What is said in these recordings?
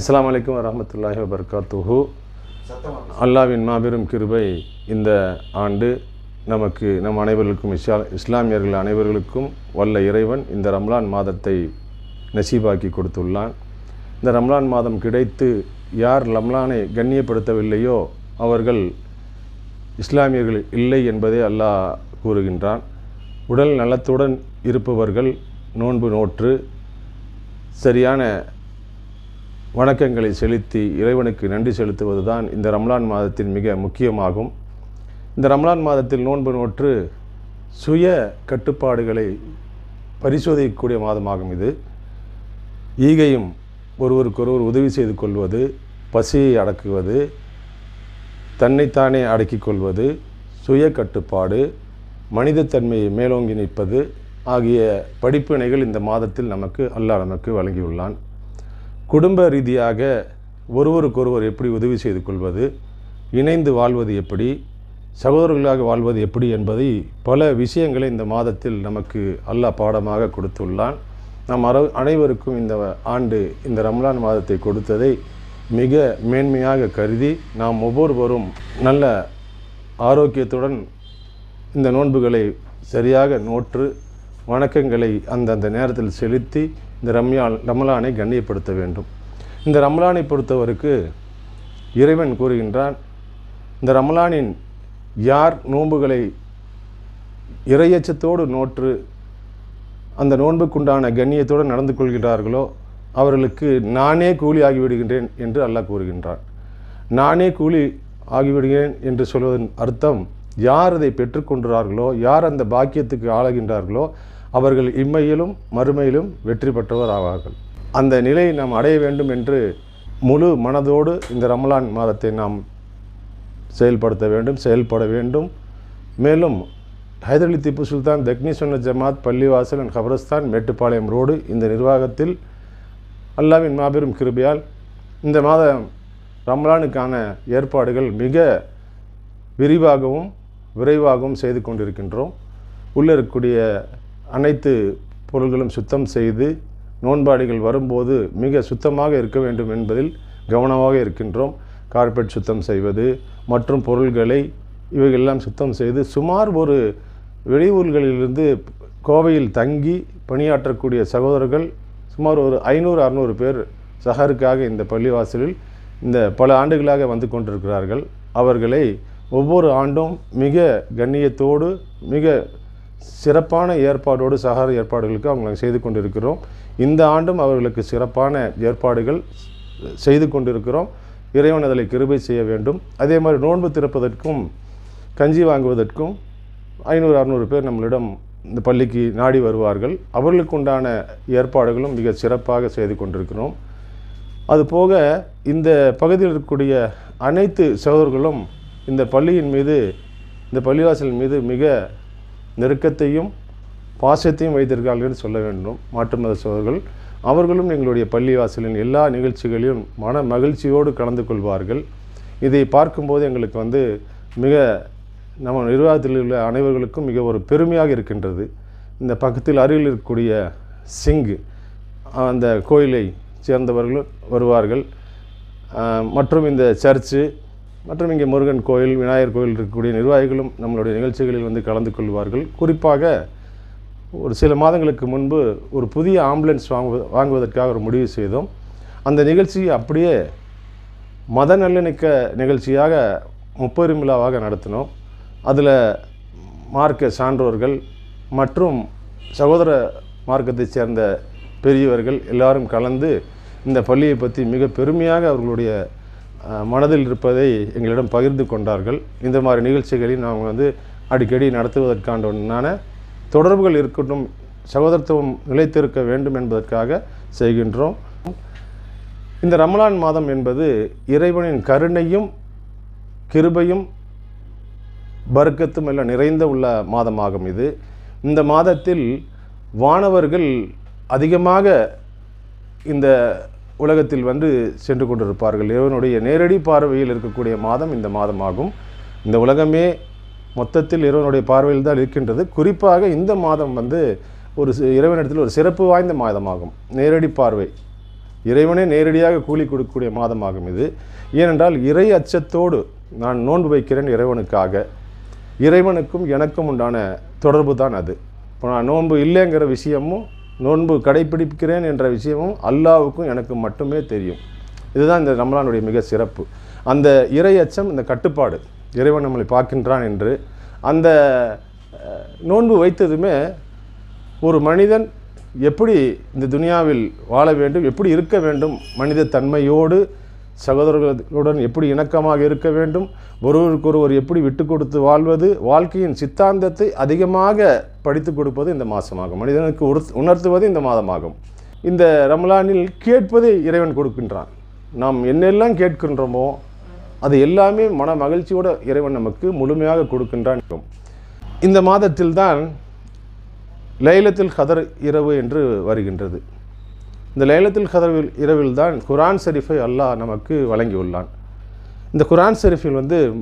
அஸ்ஸலாமு அலைக்கும் வரஹ்மத்துல்லாஹி வபரகாத்துஹு. அல்லாஹ்வின் மாபெரும் கிருபை இந்த ஆண்டு நமக்கு நம் அனைவர்களுக்கும் இஸ்லாமியர்கள் அனைவர்களுக்கும் வல்ல இறைவன் இந்த ரம்லான் மாதத்தை நசீபாக்கி கொடுத்துள்ளான். இந்த ரம்லான் மாதம் கிடைத்து யார் ரம்லானை கண்ணியப்படுத்தவில்லையோ அவர்கள் இஸ்லாமியர்கள் இல்லை என்பதை அல்லாஹ் கூறுகின்றான். உடல் நலத்துடன் இருப்பவர்கள் நோன்பு நோற்று சரியான வணக்கங்களை செலுத்தி இறைவனுக்கு நன்றி செலுத்துவது தான் இந்த ரம்லான் மாதத்தின் மிக முக்கியமாகும். இந்த ரம்லான் மாதத்தில் நோன்பு நோற்று சுய கட்டுப்பாடுகளை பரிசோதிக்கக்கூடிய மாதமாகும். இது ஈகையும் ஒருவருக்கொருவர் உதவி செய்து கொள்வது, பசியை அடக்குவது, தன்னைத்தானே அடக்கிக் கொள்வது, சுய கட்டுப்பாடு, மனிதத்தன்மையை மேலோங்கி நிற்பது ஆகிய படிப்பினைகள் இந்த மாதத்தில் அல்லாஹ் நமக்கு வழங்கியுள்ளான். குடும்ப ரீதியாக ஒருவருக்கொருவர் எப்படி உதவி செய்து கொள்வது, இணைந்து வாழ்வது எப்படி, சகோதரர்களாக வாழ்வது எப்படி என்பதை பல விஷயங்களை இந்த மாதத்தில் நமக்கு அல்லாஹ் பாடமாக கொடுத்துள்ளான். நாம் அனைவருக்கும் இந்த ஆண்டு இந்த ரம்லான் மாதத்தை கொடுத்ததை மிக மேன்மையாக கருதி நாம் ஒவ்வொருவரும் நல்ல ஆரோக்கியத்துடன் இந்த நோன்புகளை சரியாக நோற்று வணக்கங்களை அந்தந்த நேரத்தில் செலுத்தி இந்த ரமலானை கண்ணியப்படுத்த வேண்டும். இந்த ரமலானை பொறுத்தவருக்கு இறைவன் கூறுகின்றான், இந்த ரமலானின் யார் நோன்புகளை இறையச்சத்தோடு நோற்று அந்த நோன்புக்குண்டான கண்ணியத்தோடு நடந்து கொள்கிறார்களோ அவர்களுக்கு நானே கூலி ஆகிவிடுகின்றேன் என்று அல்லாஹ் கூறுகின்றான். நானே கூலி ஆகிவிடுகிறேன் என்று சொல்வதன் அர்த்தம், யார் அதை பெற்றுக்கொண்டார்களோ, யார் அந்த பாக்கியத்துக்கு ஆளாகின்றார்களோ அவர்கள் இம்மையிலும் மறுமையிலும் வெற்றி பெற்றவர் ஆவார்கள். அந்த நிலையை நாம் அடைய வேண்டும் என்று முழு மனதோடு இந்த ரமலான் மாதத்தை நாம் செயல்பட வேண்டும். மேலும் ஹைதர் அலி திப்பு சுல்தான் தக்னி சுன்னத் ஜமாத் பள்ளிவாசல் அண்ட் கபரஸ்தான் மேட்டுப்பாளையம் ரோடு இந்த நிர்வாகத்தில் அல்லாஹ்வின் மாபெரும் கிருபையால் இந்த மாதம் ரமலானுக்கான ஏற்பாடுகள் மிக விரிவாகவும் விரைவாகவும் செய்து கொண்டிருக்கின்றோம். உள்ளே இருக்கக்கூடிய அனைத்து பொருள்களும் சுத்தம் செய்து நோன்பாடிகள் வரும்போது மிக சுத்தமாக இருக்க வேண்டும் என்பதில் கவனமாக இருக்கின்றோம். கார்பெட் சுத்தம் செய்வது மற்றும் பொருள்களை இவைகளெல்லாம் சுத்தம் செய்து சுமார் ஒரு வெளியூர்களிலிருந்து கோவையில் தங்கி பணியாற்றக்கூடிய சகோதரர்கள் சுமார் ஒரு 500-600 பேர் சஹருக்காக இந்த பள்ளிவாசலில் இந்த பல ஆண்டுகளாக வந்து கொண்டிருக்கிறார்கள். அவர்களை ஒவ்வொரு ஆண்டும் மிக கண்ணியத்தோடு மிக சிறப்பான ஏற்பாடோடு சஹர் ஏற்பாடுகளுக்கு அவங்க செய்து கொண்டிருக்கிறோம். இந்த ஆண்டும் அவர்களுக்கு சிறப்பான ஏற்பாடுகள் செய்து கொண்டிருக்கிறோம். இறைவன் அதில் கிருபை செய்ய வேண்டும். அதே மாதிரி நோன்பு திறப்பதற்கும் கஞ்சி வாங்குவதற்கும் 500-600 பேர் நம்மளிடம் இந்த பள்ளிக்கு நாடி வருவார்கள். அவர்களுக்கு உண்டான ஏற்பாடுகளும் மிக சிறப்பாக செய்து கொண்டிருக்கிறோம். அதுபோக இந்த பகுதியில் இருக்கக்கூடிய அனைத்து சகோதரர்களும் இந்த பள்ளியின் மீது, இந்த பள்ளிவாசல் மீது மிக நெருக்கத்தையும் பாசத்தையும் வைத்திருக்கார்கள் என்று சொல்ல வேண்டும். மாற்று மத சகோதரர்கள் அவர்களும் எங்களுடைய பள்ளிவாசலின் எல்லா நிகழ்ச்சிகளிலும் மன மகிழ்ச்சியோடு கலந்து கொள்வார்கள். இதை பார்க்கும்போது எங்களுக்கு மிக நம்ம நிர்வாகத்தில் உள்ள அனைவர்களுக்கும் மிக ஒரு பெருமையாக இருக்கின்றது. இந்த பக்கத்தில் அருகில் இருக்கக்கூடிய சிங்கு அந்த கோயிலை சேர்ந்தவர்கள் வருவார்கள். மற்றும் இந்த சர்ச்சு மற்றும் இங்கே முருகன் கோயில், விநாயகர் கோயில் இருக்கக்கூடிய நிர்வாகிகளும் நம்மளுடைய நிகழ்ச்சிகளில் கலந்து கொள்வார்கள். குறிப்பாக ஒரு சில மாதங்களுக்கு முன்பு ஒரு புதிய ஆம்புலன்ஸ் வாங்குவதற்காக ஒரு முடிவு செய்தோம். அந்த நிகழ்ச்சி அப்படியே மத நல்லிணக்க நிகழ்ச்சியாக முப்பெரும் விழாவாக நடத்தினோம். அதில் மார்க்க சான்றோர்கள் மற்றும் சகோதர மார்க்கத்தைச் சேர்ந்த பெரியவர்கள் எல்லாரும் கலந்து இந்த பள்ளியை பற்றி மிக பெருமையாக அவர்களுடைய மனதில் இருப்பதை எங்களிடம் பகிர்ந்து கொண்டார்கள். இந்த மாதிரி நிகழ்ச்சிகளை நாம் அடிக்கடி நடத்துவதற்கான தொடர்புகள் இருக்கட்டும், சகோதரத்துவம் நிலைத்திருக்க வேண்டும் என்பதற்காக செய்கின்றோம். இந்த ரமலான் மாதம் என்பது இறைவனின் கருணையும் கிருபையும் பரக்கத்தும் எல்லாம் நிறைந்த உள்ள மாதமாகும். இந்த மாதத்தில் வானவர்கள் அதிகமாக இந்த உலகத்தில் சென்று கொண்டிருப்பார்கள். இறைவனுடைய நேரடி பார்வையில் இருக்கக்கூடிய மாதம் இந்த மாதமாகும். இந்த உலகமே மொத்தத்தில் இறைவனுடைய பார்வையில் தான் இருக்கின்றது. குறிப்பாக இந்த மாதம் ஒரு இறைவனிடத்தில் ஒரு சிறப்பு வாய்ந்த மாதமாகும். நேரடி பார்வை இறைவனே நேரடியாக கூலி கொடுக்கக்கூடிய மாதமாகும் இது. ஏனென்றால் இறை அச்சத்தோடு நான் நோன்பு வைக்கிறேன் இறைவனுக்காக. இறைவனுக்கும் எனக்கும் உண்டான தொடர்பு தான் அது. இப்போ நான் நோன்பு இல்லைங்கிற விஷயமும் நோன்பு கடைப்பிடிக்கிறேன் என்ற விஷயமும் அல்லாஹ்வுக்கும் எனக்கு மட்டுமே தெரியும். இதுதான் இந்த ரமலானுடைய மிக சிறப்பு. அந்த இறை அச்சம், இந்த கட்டுப்பாடு, இறைவன் நம்மளை பார்க்கின்றான் என்று அந்த நோன்பு வைத்ததுமே ஒரு மனிதன் எப்படி இந்த துனியாவில் வாழ வேண்டும், எப்படி இருக்க வேண்டும், மனித தன்மையோடு சகோதரர்களுடன் எப்படி இணக்கமாக இருக்க வேண்டும், ஒருவருக்கொருவர் எப்படி விட்டு கொடுத்து வாழ்வது, வாழ்க்கையின் சித்தாந்தத்தை அதிகமாக படித்து கொடுப்பது இந்த மாதமாகும். மனிதனுக்கு உணர்த்துவது இந்த மாதமாகும். இந்த ரமலானில் கேட்பதை இறைவன் கொடுக்கின்றான். நாம் என்னெல்லாம் கேட்கின்றோமோ அது எல்லாமே மன மகிழ்ச்சியோடு இறைவன் நமக்கு முழுமையாக கொடுக்கின்றான். இந்த மாதத்தில்தான் லைலத்துல் கதர் இரவு என்று வருகின்றது. இந்த லைலத்துல் கதர் இரவில் தான் குர்ஆன் ஷரீஃபை அல்லாஹ் நமக்கு வழங்கியுள்ளான். இந்த குர்ஆன் ஷரீஃபில்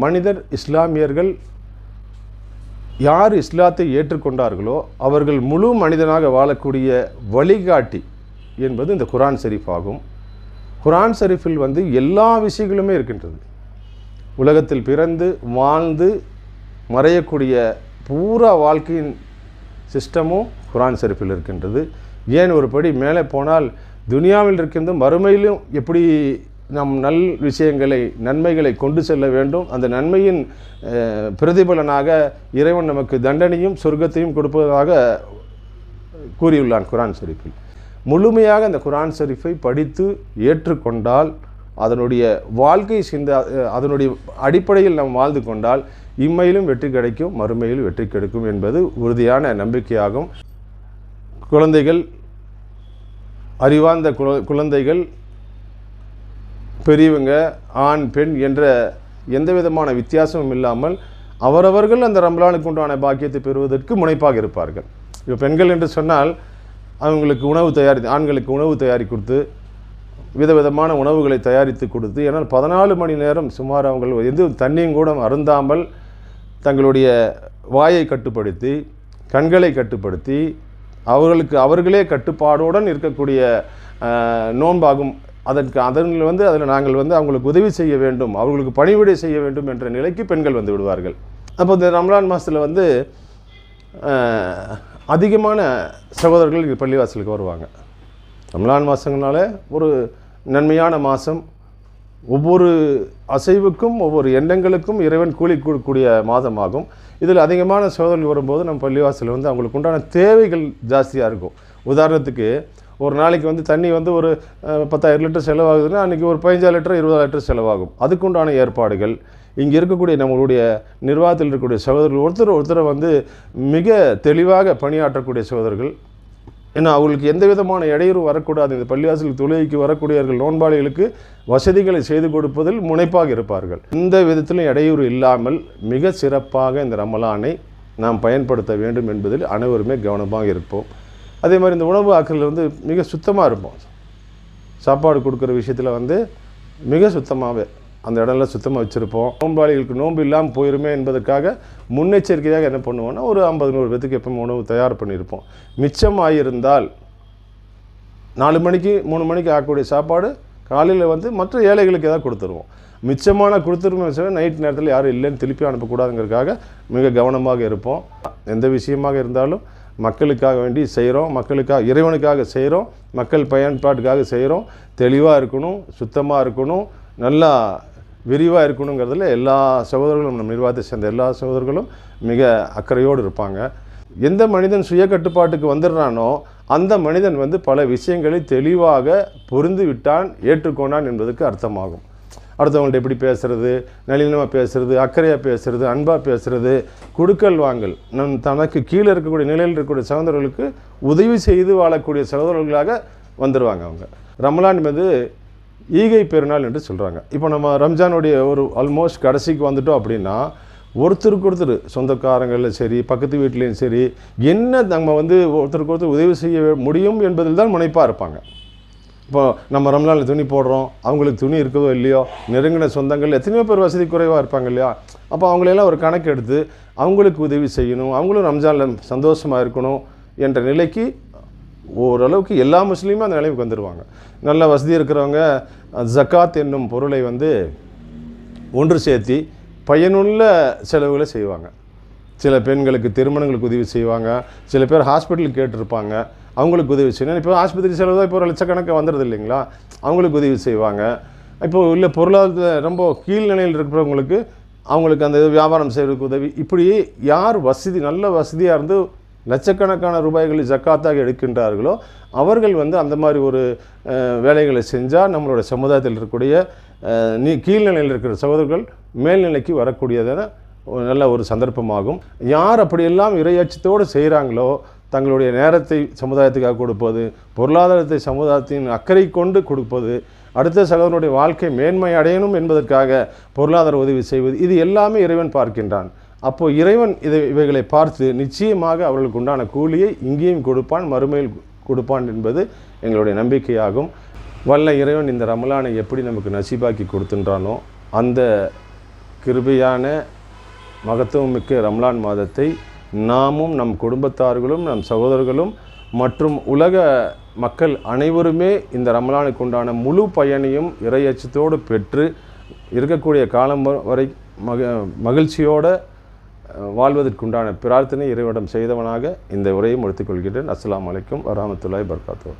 மனிதர் இஸ்லாமியர்கள் யார் இஸ்லாத்தை ஏற்றுக்கொண்டார்களோ அவர்கள் முழு மனிதனாக வாழக்கூடிய வழிகாட்டி என்பது இந்த குர்ஆன் ஷரீஃப் ஆகும். குர்ஆன் ஷரீஃபில் எல்லா விஷயங்களுமே இருக்கின்றது. உலகத்தில் பிறந்து வாழ்ந்து மறையக்கூடிய பூரா வாழ்க்கையின் சிஸ்டமும் குர்ஆன் ஷரீஃபில் இருக்கின்றது. ஏன் ஒரு படி மேலே போனால் துனியாவில் இருக்கின்ற மறுமையிலும் எப்படி நம் நல் விஷயங்களை நன்மைகளை கொண்டு செல்ல வேண்டும், அந்த நன்மையின் பிரதிபலனாக இறைவன் நமக்கு தண்டனையும் சொர்க்கத்தையும் கொடுப்பதாக கூறியுள்ளான் குர்ஆன் ஷரீஃபில். முழுமையாக அந்த குர்ஆன் ஷரீஃபை படித்து ஏற்றுக்கொண்டால், அதனுடைய வாழ்க்கை அதனுடைய அடிப்படையில் நாம் வாழ்ந்து கொண்டால் இம்மையிலும் வெற்றி கிடைக்கும், மறுமையிலும் வெற்றி கிடைக்கும் என்பது உறுதியான நம்பிக்கையாகும். குழந்தைகள், அறிவார்ந்த குழந்தைகள், பெரியவங்க, ஆண் பெண் என்ற எந்த விதமான வித்தியாசமும் இல்லாமல் அவரவர்கள் அந்த ரமலானுக்கு உண்டான பாக்கியத்தை பெறுவதற்கு முனைப்பாக இருப்பார்கள். இப்போ பெண்கள் என்று சொன்னால் அவங்களுக்கு உணவு ஆண்களுக்கு உணவு தயாரி கொடுத்து விதவிதமான உணவுகளை தயாரித்து கொடுத்து, ஏன்னால் 14 மணி நேரம் சுமார் அவங்க எந்த தண்ணியும் கூட அருந்தாமல் தங்களுடைய வாயை கட்டுப்படுத்தி கண்களை கட்டுப்படுத்தி அவர்களே கட்டுப்பாடுடன் இருக்கக்கூடிய நோன்பாகும். அதில் அதில் நாங்கள் அவங்களுக்கு உதவி செய்ய வேண்டும், அவர்களுக்கு பணிவிடை செய்ய வேண்டும் என்ற நிலைக்கு பெண்கள் விடுவார்கள். அப்போ இந்த ரமலான் மாதத்தில் அதிகமான சகோதரர்கள் இங்கே பள்ளிவாசலுக்கு வருவாங்க. ரமலான் மாதங்களால ஒரு நன்மையான மாதம், ஒவ்வொரு அசைவுக்கும் ஒவ்வொரு எண்ணங்களுக்கும் இறைவன் கூலி கொடுக்கக்கூடிய மாதமாகும். இதில் அதிகமான சகோதரர்கள் வரும்போது நம்ம பள்ளிவாசலில் அவங்களுக்கு உண்டான தேவைகள் ஜாஸ்தியாக இருக்கும். உதாரணத்துக்கு ஒரு நாளைக்கு தண்ணி ஒரு 10,000 லிட்டர் செலவாகுதுன்னா அன்றைக்கி ஒரு 15,000 லிட்டர் 20,000 லிட்டர் செலவாகும். அதுக்குண்டான ஏற்பாடுகள் இங்கே இருக்கக்கூடிய நம்மளுடைய நிர்வாகத்தில் இருக்கக்கூடிய சகோதரர்கள் ஒருத்தரை மிக தெளிவாக பணியாற்றக்கூடிய சகோதரர்கள். ஏன்னா அவங்களுக்கு எந்த விதமான இடையூறும் வரக்கூடாது. இந்த பள்ளிவாசல் தொழுகைக்கு வரக்கூடியவர்கள் நோன்பாளிகளுக்கு வசதிகளை செய்து கொடுப்பதில் முனைப்பாக இருப்பார்கள். இந்த விதத்திலும் இடையூறு இல்லாமல் மிக சிறப்பாக இந்த ரமலானை நாம் பயன்படுத்த வேண்டும் என்பதில் அனைவருமே கவனமாக இருப்போம். அதே மாதிரி இந்த உணவு ஆக்கல் மிக சுத்தமாக இருப்போம். சாப்பாடு கொடுக்குற விஷயத்தில் மிக சுத்தமாகவே அந்த இடம்லாம் சுத்தமாக வச்சுருப்போம். நோன்பாளிகளுக்கு நோன்பு இல்லாமல் போயிருமே என்பதற்காக முன்னெச்சரிக்கையாக என்ன பண்ணுவோன்னா ஒரு 50-100 பேத்துக்கு எப்போ உணவு தயார் பண்ணியிருப்போம். மிச்சமாயிருந்தால் 4 மணிக்கு 3 மணிக்கு ஆக்கக்கூடிய சாப்பாடு காலையில் மற்ற ஏழைகளுக்கு ஏதாவது கொடுத்துருவோம். மிச்சமான கொடுத்துருமே நைட் நேரத்தில் யாரும் இல்லைன்னு திருப்பி அனுப்பக்கூடாதுங்கிறதுக்காக மிக கவனமாக இருப்போம். எந்த விஷயமாக இருந்தாலும் மக்களுக்காக வேண்டி செய்கிறோம், மக்களுக்காக இறைவனுக்காக செய்கிறோம், மக்கள் பயன்பாட்டுக்காக செய்கிறோம். தெளிவாக இருக்கணும், சுத்தமாக இருக்கணும், நல்லா விரிவாக இருக்கணுங்கிறதுல எல்லா சகோதரர்களும், நம்ம நிர்வாகத்தை சேர்ந்த எல்லா சகோதரர்களும் மிக அக்கறையோடு இருப்பாங்க. எந்த மனிதன் சுய கட்டுப்பாட்டுக்கு வந்துடுறானோ அந்த மனிதன் பல விஷயங்களை தெளிவாக புரிந்து விட்டான், ஏற்றுக்கொண்டான் என்பதற்கு அர்த்தமாகும். அடுத்தவங்கள்ட்ட எப்படி பேசுகிறது, நளினமாக பேசுகிறது, அக்கறையாக பேசுகிறது, அன்பாக பேசுகிறது, கொடுக்கல் வாங்கல், தனக்கு கீழே இருக்கக்கூடிய நிலையில் இருக்கக்கூடிய சகோதரர்களுக்கு உதவி செய்து வாழக்கூடிய சகோதரர்களாக வந்துடுவாங்க அவங்க. ரமலான் என்பது ஈகை பெருநாள் என்று சொல்கிறாங்க. இப்போ நம்ம ரம்ஜானுடைய ஒரு ஆல்மோஸ்ட் கடைசிக்கு வந்துட்டோம் அப்படின்னா ஒருத்தருக்கு ஒருத்தர் சொந்தக்காரங்களில் சரி, பக்கத்து வீட்லேயும் சரி, என்ன நம்ம ஒருத்தருக்கு ஒருத்தர் உதவி செய்ய முடியும் என்பதில் தான் முனைப்பாக இருப்பாங்க. இப்போ நம்ம ரம்லானில் துணி போடுறோம், அவங்களுக்கு துணி இருக்கதோ இல்லையோ, நெருங்கின சொந்தங்கள் எத்தனையோ பேர் வசதி குறைவாக இருப்பாங்க இல்லையா, அப்போ அவங்களெல்லாம் ஒரு கணக்கு எடுத்து அவங்களுக்கு உதவி செய்யணும், அவங்களும் ரம்ஜானில் சந்தோஷமாக இருக்கணும் என்ற நிலைக்கு ஓரளவுக்கு எல்லா முஸ்லீமும் அந்த நிலைமைக்கு வந்துடுவாங்க. நல்ல வசதி இருக்கிறவங்க ஜக்காத் என்னும் பொருளை வந்து ஒன்று சேர்த்தி பயனுள்ள செலவுகளை செய்வாங்க. சில பெண்களுக்கு திருமணங்களுக்கு உதவி செய்வாங்க, சில பேர் ஹாஸ்பிட்டலுக்கு கேட்டிருப்பாங்க, அவங்களுக்கு உதவி செய்யணும். இப்போ ஆஸ்பத்திரி செலவு தான் இப்போ ஒரு லட்சக்கணக்காக வந்துடுது இல்லைங்களா, அவங்களுக்கு உதவி செய்வாங்க. இப்போது இல்லை பொருளாதாரத்தில் ரொம்ப கீழ்நிலையில் இருக்கிறவங்களுக்கு அவங்களுக்கு அந்த வியாபாரம் செய்கிறதுக்கு உதவி. இப்படி யார் வசதி நல்ல வசதியாக இருந்து லட்சக்கணக்கான ரூபாய்களை ஜக்காத்தாக எடுக்கின்றார்களோ அவர்கள் வந்து அந்த மாதிரி ஒரு வேலைகளை செஞ்சால் நம்மளோட சமுதாயத்தில் இருக்கக்கூடிய கீழ்நிலையில் இருக்கிற சகோதரர்கள் மேல்நிலைக்கு வரக்கூடியதான நல்ல ஒரு சந்தர்ப்பமாகும். யார் அப்படியெல்லாம் இறையச்சத்தோடு செய்கிறாங்களோ, தங்களுடைய நேரத்தை சமுதாயத்துக்காக கொடுப்பது, பொருளாதாரத்தை சமுதாயத்தின் அக்கறை கொண்டு கொடுப்பது, அடுத்த சகோதரனுடைய வாழ்க்கை மேன்மை அடையணும் என்பதற்காக பொருளாதார உதவி செய்வது, இது எல்லாமே இறைவன் பார்க்கின்றான். அப்போது இறைவன் இவைகளை பார்த்து நிச்சயமாக அவர்களுக்கு உண்டான கூலியை இங்கேயும் கொடுப்பான், மறுமையில் கொடுப்பான் என்பது எங்களுடைய நம்பிக்கையாகும். வல்ல இறைவன் இந்த ரமலானை எப்படி நமக்கு நசீபாக்கி கொடுத்துன்றானோ அந்த கிருபையான மகத்துவமிக்க ரமலான் மாதத்தை நாமும் நம் குடும்பத்தார்களும் நம் சகோதரர்களும் மற்றும் உலக மக்கள் அனைவருமே இந்த ரமலானுக்கு உண்டான முழு பயனையும் இறையச்சத்தோடு பெற்று இருக்கக்கூடிய காலம் வரை மகிழ்ச்சியோடு வாழ்வதற்குண்டான பிரார்த்தனை இறைவனிடம் செய்தவனாக இந்த உரையை முடித்துக்கொள்கிறேன். அஸ்ஸலாமு அலைக்கும் வரஹ்மத்துல்லாஹி வபரகாத்துஹு.